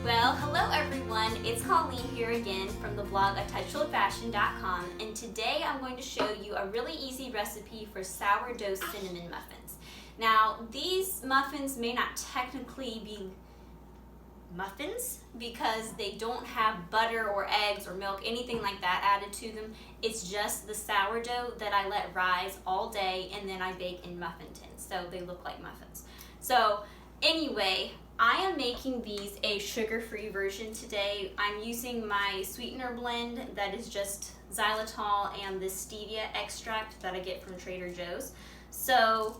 Well, hello everyone, it's Colleen here again from the blog atoucholdfashion.com, and today I'm going to show you a really easy recipe for sourdough cinnamon muffins. Now, these muffins may not technically be muffins because they don't have butter or eggs or milk, anything like that added to them. It's just the sourdough that I let rise all day and then I bake in muffin tins, so they look like muffins. So anyway, I am making these a sugar-free version today. I'm using my sweetener blend that is just xylitol and the stevia extract that I get from Trader Joe's. So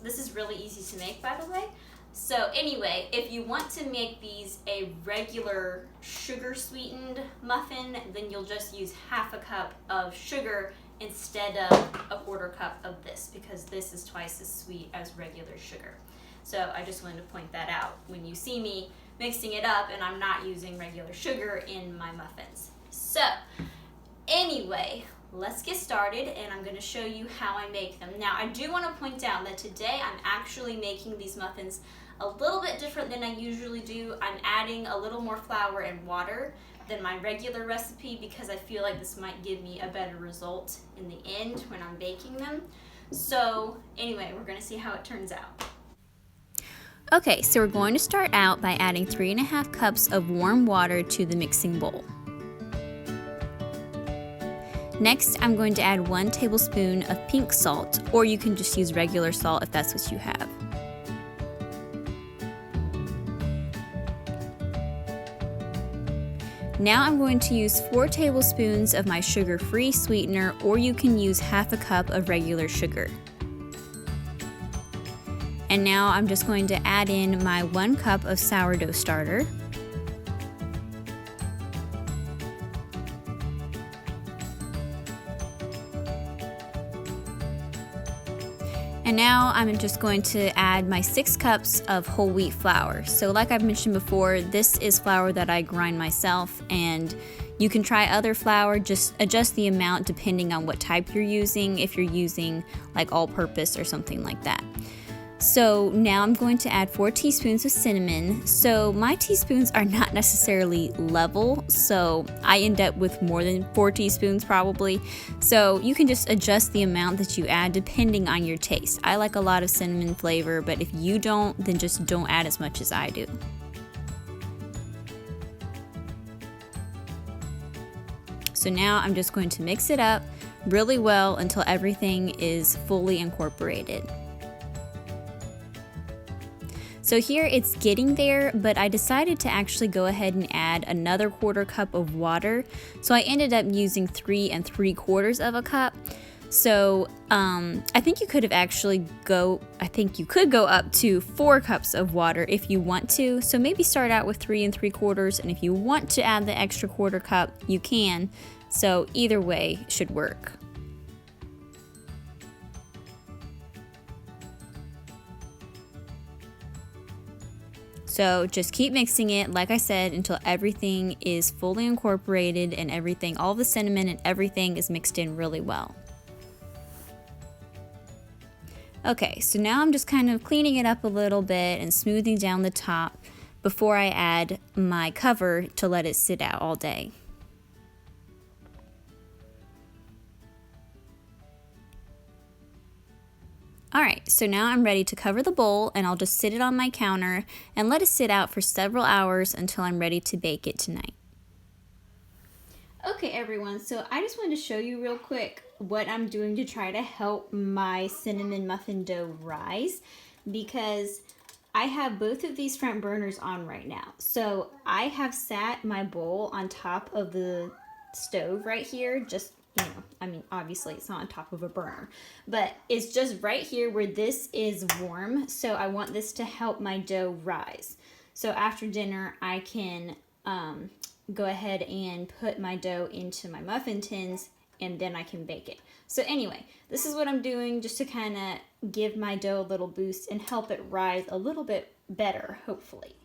this is really easy to make, by the way. So anyway, if you want to make these a regular sugar sweetened muffin, then you'll just use half a cup of sugar instead of a quarter cup of this, because this is twice as sweet as regular sugar. So I just wanted to point that out when you see me mixing it up and I'm not using regular sugar in my muffins. So anyway, let's get started and I'm going to show you how I make them. Now, I do want to point out that today I'm actually making these muffins a little bit different than I usually do. I'm adding a little more flour and water than my regular recipe because I feel like this might give me a better result in the end when I'm baking them. So anyway, we're going to see how it turns out. Okay, so we're going to start out by adding 3½ cups of warm water to the mixing bowl. Next, I'm going to add 1 tablespoon of pink salt, or you can just use regular salt if that's what you have. Now I'm going to use 4 tablespoons of my sugar-free sweetener, or you can use half a cup of regular sugar. And now I'm just going to add in my 1 cup of sourdough starter. And now I'm just going to add my 6 cups of whole wheat flour. So like I've mentioned before, this is flour that I grind myself, and you can try other flour, just adjust the amount depending on what type you're using, if you're using like all-purpose or something like that. So now I'm going to add 4 teaspoons of cinnamon. So my teaspoons are not necessarily level, so I end up with more than 4 teaspoons probably. So you can just adjust the amount that you add depending on your taste. I like a lot of cinnamon flavor, but if you don't, then just don't add as much as I do. So now I'm just going to mix it up really well until everything is fully incorporated. So here it's getting there, but I decided to actually go ahead and add another quarter cup of water. So I ended up using 3 3/4 cups. So I think you could go up to 4 cups of water if you want to. So maybe start out with 3 3/4, and if you want to add the extra quarter cup, you can. So either way should work. So just keep mixing it, like I said, until everything is fully incorporated and all the cinnamon and everything is mixed in really well. Okay, so now I'm just kind of cleaning it up a little bit and smoothing down the top before I add my cover to let it sit out all day. Alright, so now I'm ready to cover the bowl, and I'll just sit it on my counter and let it sit out for several hours until I'm ready to bake it tonight. Okay everyone, so I just wanted to show you real quick what I'm doing to try to help my cinnamon muffin dough rise, because I have both of these front burners on right now. So I have sat my bowl on top of the stove right here, just obviously it's not on top of a burner, but it's just right here where this is warm. So I want this to help my dough rise. So after dinner, I can go ahead and put my dough into my muffin tins, and then I can bake it. So anyway, this is what I'm doing just to kind of give my dough a little boost and help it rise a little bit better, hopefully.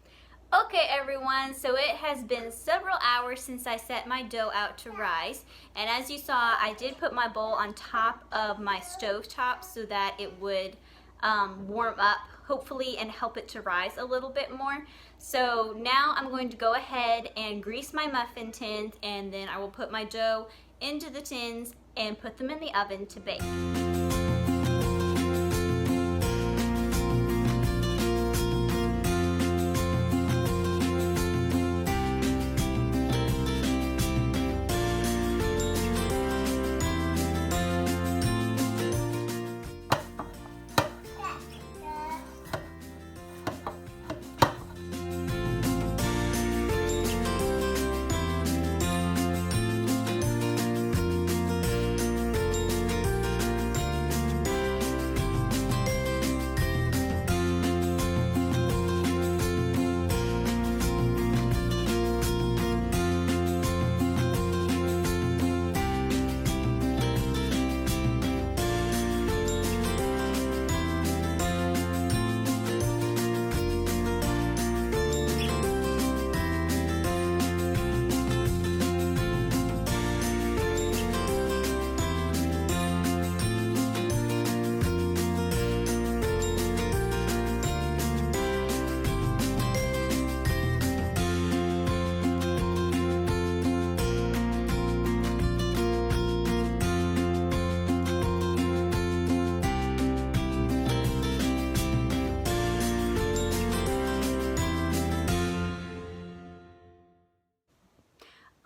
Okay everyone, so it has been several hours since I set my dough out to rise, and as you saw, I did put my bowl on top of my stove top so that it would warm up hopefully, and help it to rise a little bit more. So now I'm going to go ahead and grease my muffin tins, and then I will put my dough into the tins and put them in the oven to bake.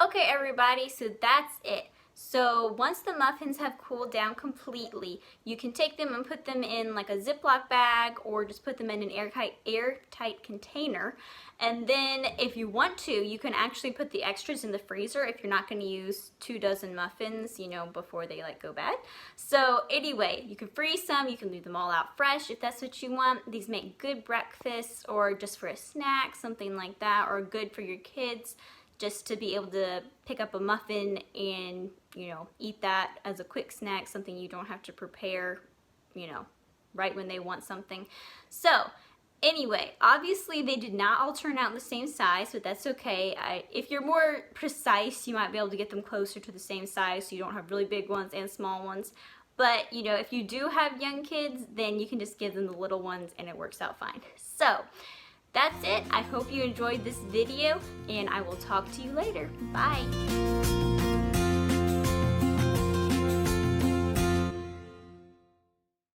Okay everybody, so that's it. So once the muffins have cooled down completely, you can take them and put them in like a Ziploc bag or just put them in an airtight container. And then if you want to, you can actually put the extras in the freezer if you're not going to use 2 dozen muffins, you know, before they like go bad. So anyway, you can freeze some, you can leave them all out fresh if that's what you want. These make good breakfasts or just for a snack, something like that, or good for your kids. Just to be able to pick up a muffin and, you know, eat that as a quick snack, something you don't have to prepare, you know, right when they want something. So anyway, obviously they did not all turn out the same size, but that's okay. If you're more precise, you might be able to get them closer to the same size so you don't have really big ones and small ones. But, you know, if you do have young kids, then you can just give them the little ones and it works out fine. So that's it. I hope you enjoyed this video, and I will talk to you later. Bye.